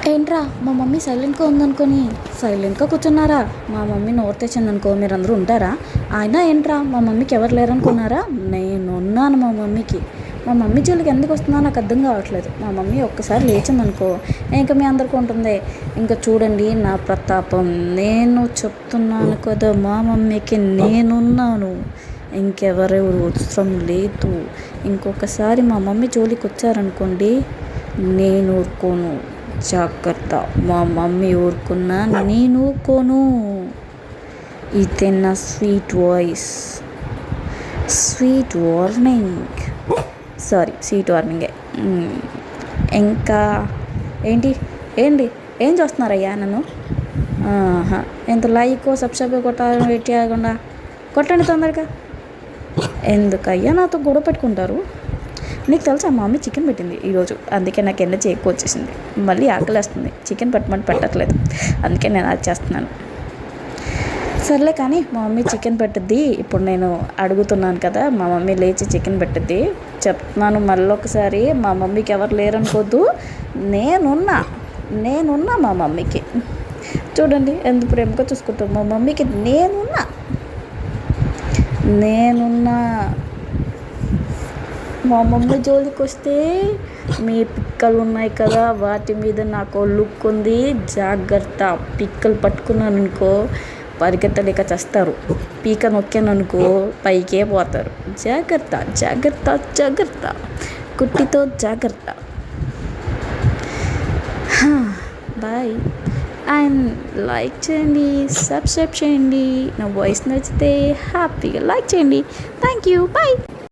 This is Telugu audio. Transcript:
ఏంట్రా మా మమ్మీ సైలెంట్గా ఉందనుకొని సైలెంట్గా కూర్చున్నారా? మా మమ్మీ నోరు తెచ్చిందనుకో మీరందరూ ఉంటారా? అయినా ఏంట్రా మా మమ్మీకి ఎవరు లేరనుకున్నారా? నేనున్నాను మా మమ్మీకి. మా మమ్మీ జోలికి ఎందుకు వస్తుందో నాకు అర్థం కావట్లేదు. మా మమ్మీ ఒక్కసారి లేచిందనుకో ఇంకా మీ అందరికీ ఉంటుంది. ఇంకా చూడండి నా ప్రతాపం. నేను చెప్తున్నాను కదా మా మమ్మీకి నేనున్నాను, ఇంకెవరు అవసరం లేదు. ఇంకొకసారి మా మమ్మీ జోలికి వచ్చారనుకోండి నేను ఊరుకోను. జాగ్రత్త, మా మమ్మీ ఊరుకున్నా నేను ఊరుకోను. ఇదే నా sweet voice, sweet warning. Sorry, sweet వార్నింగే. ఇంకా ఏంటి ఏంటి ఏం చూస్తున్నారయ్యా నన్ను? ఎంత లైక్ సబ్స్క్రైబ్ కొట్టాలని వెయిట్ చేయకుండా కొట్టండి తొందరగా. ఎందుకయ్యా నాతో గొడవ పెట్టుకుంటారు? నీకు తెలుసా మా మమ్మీ చికెన్ పెట్టింది ఈరోజు, అందుకే నాకు ఎనర్జీ ఎక్కువ వచ్చేసింది. మళ్ళీ ఆకలేస్తుంది, చికెన్ పెట్టమని పెట్టట్లేదు, అందుకే నేను అది చేస్తున్నాను. సర్లే కానీ మా మమ్మీ చికెన్ పెట్టుద్ది. ఇప్పుడు నేను అడుగుతున్నాను కదా, మా మమ్మీ లేచి చికెన్ పెట్టుద్ది. చెప్తున్నాను మళ్ళీ ఒకసారి, మా మమ్మీకి ఎవరు లేరనుకోద్దు. నేనున్నా మా మమ్మీకి. చూడండి ఎంత ప్రేమగా చూసుకుంటాం. మా మమ్మీకి నేనున్నా. మా మమ్మీ జోలికి వస్తే మీ పిక్కలు ఉన్నాయి కదా, వాటి మీద నాకు లుక్ ఉంది. జాగ్రత్త, పిక్కలు పట్టుకున్నాను అనుకో పరిగెత్తలేక చేస్తారు. పీక నొక్కాను అనుకో పైకే పోతారు. జాగ్రత్త జాగ్రత్త జాగ్రత్త, కుట్టితో జాగ్రత్త. బాయ్. అండ్ లైక్ చేయండి, సబ్స్క్రైబ్ చేయండి. నా వాయిస్ నచ్చితే హ్యాపీగా లైక్ చేయండి. Thank you, bye.